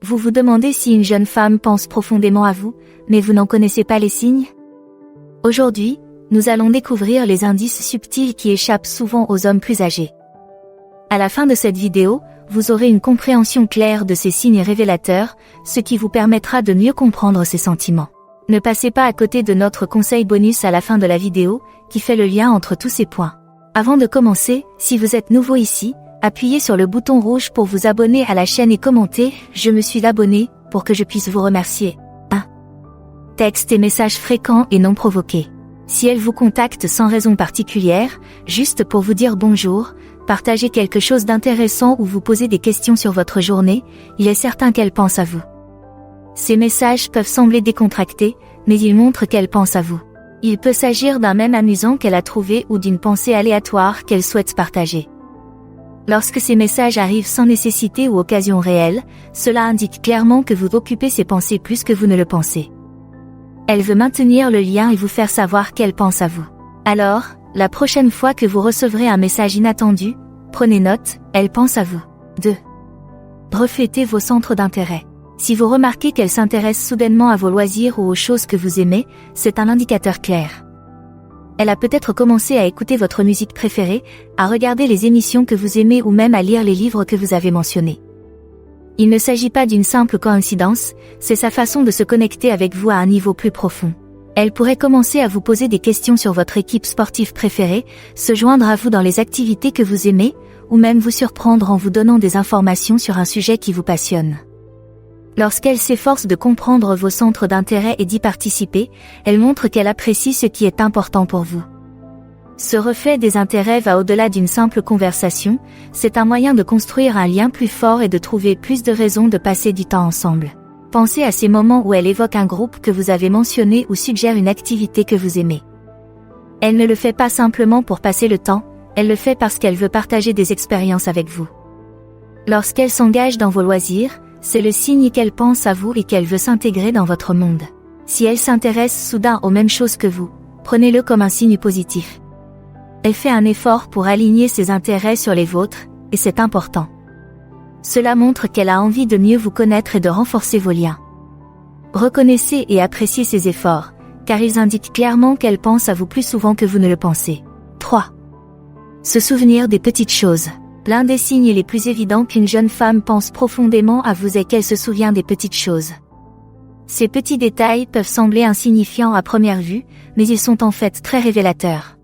Vous vous demandez si une jeune femme pense profondément à vous, mais vous n'en connaissez pas les signes? Aujourd'hui, nous allons découvrir les indices subtils qui échappent souvent aux hommes plus âgés. À la fin de cette vidéo, vous aurez une compréhension claire de ces signes révélateurs, ce qui vous permettra de mieux comprendre ses sentiments. Ne passez pas à côté de notre conseil bonus à la fin de la vidéo, qui fait le lien entre tous ces points. Avant de commencer, si vous êtes nouveau ici, appuyez sur le bouton rouge pour vous abonner à la chaîne et commentez « Je me suis abonné » pour que je puisse vous remercier. 1. Textes et messages fréquents et non provoqués. Si elle vous contacte sans raison particulière, juste pour vous dire bonjour, partager quelque chose d'intéressant ou vous poser des questions sur votre journée, il est certain qu'elle pense à vous. Ces messages peuvent sembler décontractés, mais ils montrent qu'elle pense à vous. Il peut s'agir d'un mème amusant qu'elle a trouvé ou d'une pensée aléatoire qu'elle souhaite partager. Lorsque ces messages arrivent sans nécessité ou occasion réelle, cela indique clairement que vous occupez ses pensées plus que vous ne le pensez. Elle veut maintenir le lien et vous faire savoir qu'elle pense à vous. Alors, la prochaine fois que vous recevrez un message inattendu, prenez note, elle pense à vous. 2. Reflétez vos centres d'intérêt. Si vous remarquez qu'elle s'intéresse soudainement à vos loisirs ou aux choses que vous aimez, c'est un indicateur clair. Elle a peut-être commencé à écouter votre musique préférée, à regarder les émissions que vous aimez ou même à lire les livres que vous avez mentionnés. Il ne s'agit pas d'une simple coïncidence, c'est sa façon de se connecter avec vous à un niveau plus profond. Elle pourrait commencer à vous poser des questions sur votre équipe sportive préférée, se joindre à vous dans les activités que vous aimez, ou même vous surprendre en vous donnant des informations sur un sujet qui vous passionne. Lorsqu'elle s'efforce de comprendre vos centres d'intérêt et d'y participer, elle montre qu'elle apprécie ce qui est important pour vous. Ce reflet des intérêts va au-delà d'une simple conversation, c'est un moyen de construire un lien plus fort et de trouver plus de raisons de passer du temps ensemble. Pensez à ces moments où elle évoque un groupe que vous avez mentionné ou suggère une activité que vous aimez. Elle ne le fait pas simplement pour passer le temps, elle le fait parce qu'elle veut partager des expériences avec vous. Lorsqu'elle s'engage dans vos loisirs, c'est le signe qu'elle pense à vous et qu'elle veut s'intégrer dans votre monde. Si elle s'intéresse soudain aux mêmes choses que vous, prenez-le comme un signe positif. Elle fait un effort pour aligner ses intérêts sur les vôtres, et c'est important. Cela montre qu'elle a envie de mieux vous connaître et de renforcer vos liens. Reconnaissez et appréciez ces efforts, car ils indiquent clairement qu'elle pense à vous plus souvent que vous ne le pensez. 3. Se souvenir des petites choses. L'un des signes les plus évidents qu'une jeune femme pense profondément à vous est qu'elle se souvient des petites choses. Ces petits détails peuvent sembler insignifiants à première vue, mais ils sont en fait très révélateurs.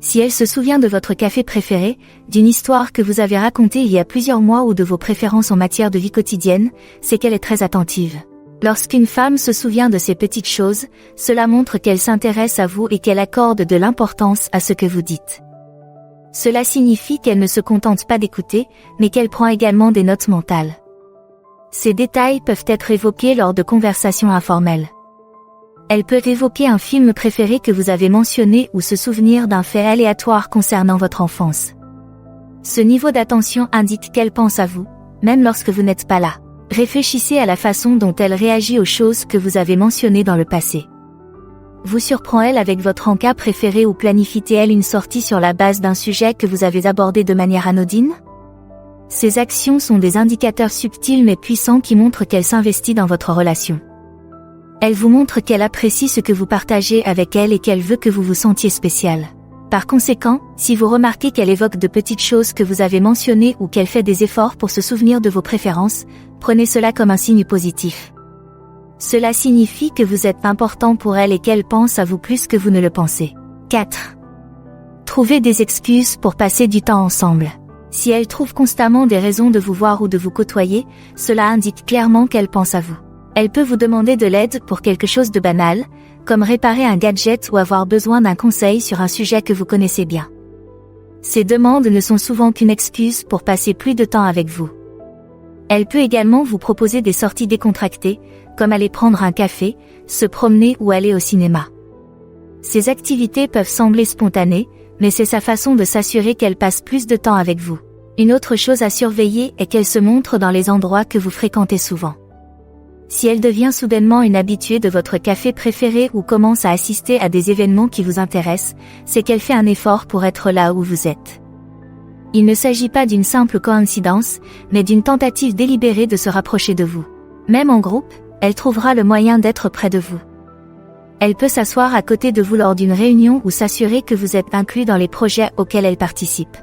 Si elle se souvient de votre café préféré, d'une histoire que vous avez racontée il y a plusieurs mois ou de vos préférences en matière de vie quotidienne, c'est qu'elle est très attentive. Lorsqu'une femme se souvient de ces petites choses, cela montre qu'elle s'intéresse à vous et qu'elle accorde de l'importance à ce que vous dites. Cela signifie qu'elle ne se contente pas d'écouter, mais qu'elle prend également des notes mentales. Ces détails peuvent être évoqués lors de conversations informelles. Elle peut évoquer un film préféré que vous avez mentionné ou se souvenir d'un fait aléatoire concernant votre enfance. Ce niveau d'attention indique qu'elle pense à vous, même lorsque vous n'êtes pas là. Réfléchissez à la façon dont elle réagit aux choses que vous avez mentionnées dans le passé. Vous surprend-elle avec votre encas préféré ou planifie-t-elle une sortie sur la base d'un sujet que vous avez abordé de manière anodine? Ces actions sont des indicateurs subtils mais puissants qui montrent qu'elle s'investit dans votre relation. Elle vous montre qu'elle apprécie ce que vous partagez avec elle et qu'elle veut que vous vous sentiez spécial. Par conséquent, si vous remarquez qu'elle évoque de petites choses que vous avez mentionnées ou qu'elle fait des efforts pour se souvenir de vos préférences, prenez cela comme un signe positif. Cela signifie que vous êtes important pour elle et qu'elle pense à vous plus que vous ne le pensez. 4. Trouvez des excuses pour passer du temps ensemble. Si elle trouve constamment des raisons de vous voir ou de vous côtoyer, cela indique clairement qu'elle pense à vous. Elle peut vous demander de l'aide pour quelque chose de banal, comme réparer un gadget ou avoir besoin d'un conseil sur un sujet que vous connaissez bien. Ces demandes ne sont souvent qu'une excuse pour passer plus de temps avec vous. Elle peut également vous proposer des sorties décontractées, comme aller prendre un café, se promener ou aller au cinéma. Ces activités peuvent sembler spontanées, mais c'est sa façon de s'assurer qu'elle passe plus de temps avec vous. Une autre chose à surveiller est qu'elle se montre dans les endroits que vous fréquentez souvent. Si elle devient soudainement une habituée de votre café préféré ou commence à assister à des événements qui vous intéressent, c'est qu'elle fait un effort pour être là où vous êtes. Il ne s'agit pas d'une simple coïncidence, mais d'une tentative délibérée de se rapprocher de vous. Même en groupe, elle trouvera le moyen d'être près de vous. Elle peut s'asseoir à côté de vous lors d'une réunion ou s'assurer que vous êtes inclus dans les projets auxquels elle participe.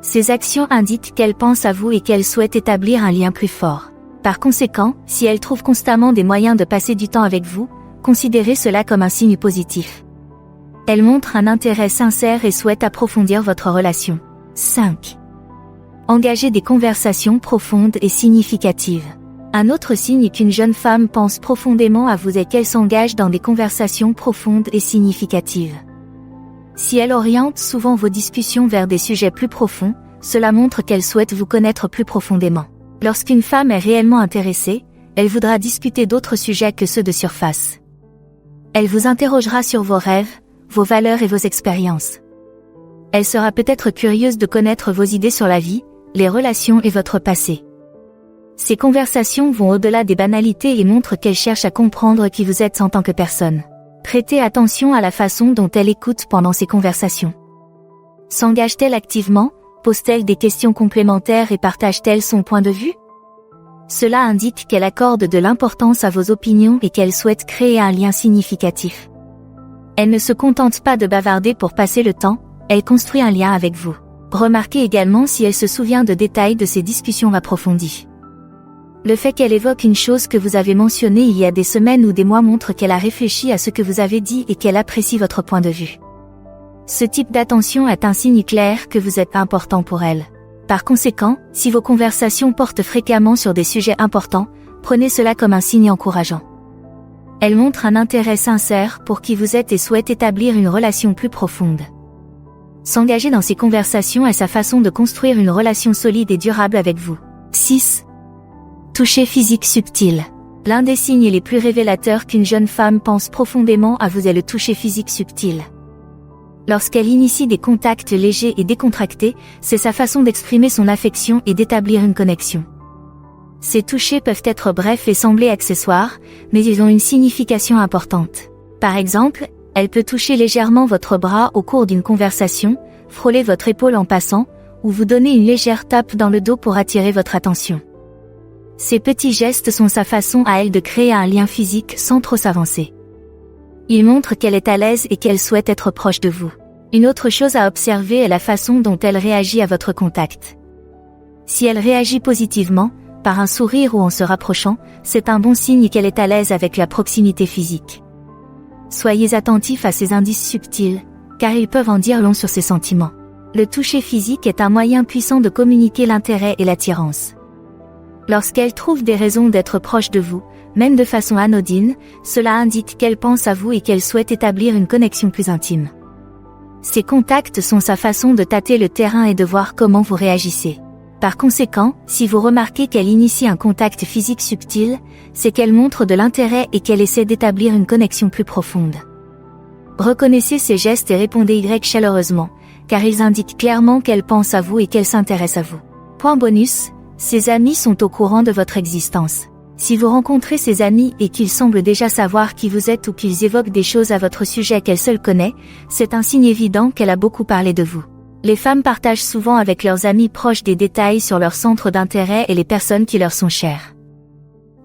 Ces actions indiquent qu'elle pense à vous et qu'elle souhaite établir un lien plus fort. Par conséquent, si elle trouve constamment des moyens de passer du temps avec vous, considérez cela comme un signe positif. Elle montre un intérêt sincère et souhaite approfondir votre relation. 5. Engager des conversations profondes et significatives. Un autre signe qu'une jeune femme pense profondément à vous est qu'elle s'engage dans des conversations profondes et significatives. Si elle oriente souvent vos discussions vers des sujets plus profonds, cela montre qu'elle souhaite vous connaître plus profondément. Lorsqu'une femme est réellement intéressée, elle voudra discuter d'autres sujets que ceux de surface. Elle vous interrogera sur vos rêves, vos valeurs et vos expériences. Elle sera peut-être curieuse de connaître vos idées sur la vie, les relations et votre passé. Ces conversations vont au-delà des banalités et montrent qu'elle cherche à comprendre qui vous êtes en tant que personne. Prêtez attention à la façon dont elle écoute pendant ces conversations. S'engage-t-elle activement, pose-t-elle des questions complémentaires et partage-t-elle son point de vue? Cela indique qu'elle accorde de l'importance à vos opinions et qu'elle souhaite créer un lien significatif. Elle ne se contente pas de bavarder pour passer le temps, elle construit un lien avec vous. Remarquez également si elle se souvient de détails de ces discussions approfondies. Le fait qu'elle évoque une chose que vous avez mentionnée il y a des semaines ou des mois montre qu'elle a réfléchi à ce que vous avez dit et qu'elle apprécie votre point de vue. Ce type d'attention est un signe clair que vous êtes important pour elle. Par conséquent, si vos conversations portent fréquemment sur des sujets importants, prenez cela comme un signe encourageant. Elle montre un intérêt sincère pour qui vous êtes et souhaite établir une relation plus profonde. S'engager dans ces conversations est sa façon de construire une relation solide et durable avec vous. 6. Toucher physique subtil. L'un des signes les plus révélateurs qu'une jeune femme pense profondément à vous est le toucher physique subtil. Lorsqu'elle initie des contacts légers et décontractés, c'est sa façon d'exprimer son affection et d'établir une connexion. Ces touchés peuvent être brefs et sembler accessoires, mais ils ont une signification importante. Par exemple, elle peut toucher légèrement votre bras au cours d'une conversation, frôler votre épaule en passant, ou vous donner une légère tape dans le dos pour attirer votre attention. Ces petits gestes sont sa façon à elle de créer un lien physique sans trop s'avancer. Ils montrent qu'elle est à l'aise et qu'elle souhaite être proche de vous. Une autre chose à observer est la façon dont elle réagit à votre contact. Si elle réagit positivement, par un sourire ou en se rapprochant, c'est un bon signe qu'elle est à l'aise avec la proximité physique. Soyez attentifs à ces indices subtils, car ils peuvent en dire long sur ses sentiments. Le toucher physique est un moyen puissant de communiquer l'intérêt et l'attirance. Lorsqu'elle trouve des raisons d'être proche de vous, même de façon anodine, cela indique qu'elle pense à vous et qu'elle souhaite établir une connexion plus intime. Ces contacts sont sa façon de tâter le terrain et de voir comment vous réagissez. Par conséquent, si vous remarquez qu'elle initie un contact physique subtil, c'est qu'elle montre de l'intérêt et qu'elle essaie d'établir une connexion plus profonde. Reconnaissez ces gestes et répondez chaleureusement, car ils indiquent clairement qu'elle pense à vous et qu'elle s'intéresse à vous. Point bonus, ses amis sont au courant de votre existence. Si vous rencontrez ces amis et qu'ils semblent déjà savoir qui vous êtes ou qu'ils évoquent des choses à votre sujet qu'elle seule connaît, c'est un signe évident qu'elle a beaucoup parlé de vous. Les femmes partagent souvent avec leurs amis proches des détails sur leur centre d'intérêt et les personnes qui leur sont chères.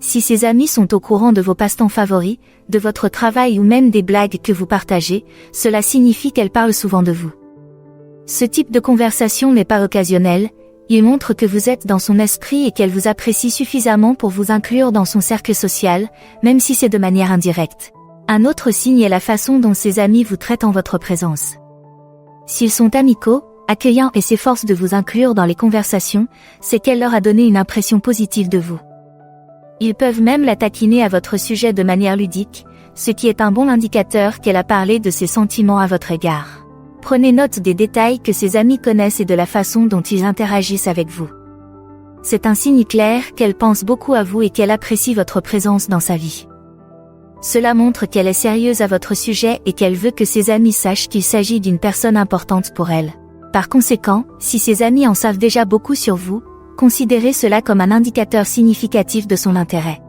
Si ces amis sont au courant de vos passe-temps favoris, de votre travail ou même des blagues que vous partagez, cela signifie qu'elles parlent souvent de vous. Ce type de conversation n'est pas occasionnel, il montre que vous êtes dans son esprit et qu'elle vous apprécie suffisamment pour vous inclure dans son cercle social, même si c'est de manière indirecte. Un autre signe est la façon dont ses amis vous traitent en votre présence. S'ils sont amicaux, accueillants et s'efforcent de vous inclure dans les conversations, c'est qu'elle leur a donné une impression positive de vous. Ils peuvent même la taquiner à votre sujet de manière ludique, ce qui est un bon indicateur qu'elle a parlé de ses sentiments à votre égard. Prenez note des détails que ses amis connaissent et de la façon dont ils interagissent avec vous. C'est un signe clair qu'elle pense beaucoup à vous et qu'elle apprécie votre présence dans sa vie. Cela montre qu'elle est sérieuse à votre sujet et qu'elle veut que ses amis sachent qu'il s'agit d'une personne importante pour elle. Par conséquent, si ses amis en savent déjà beaucoup sur vous, considérez cela comme un indicateur significatif de son intérêt.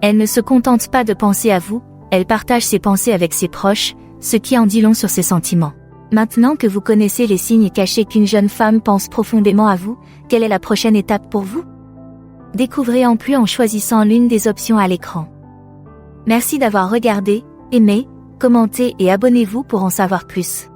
Elle ne se contente pas de penser à vous, elle partage ses pensées avec ses proches, ce qui en dit long sur ses sentiments. Maintenant que vous connaissez les signes cachés qu'une jeune femme pense profondément à vous, quelle est la prochaine étape pour vous? Découvrez en plus en choisissant l'une des options à l'écran. Merci d'avoir regardé, aimé, commentez et abonnez-vous pour en savoir plus.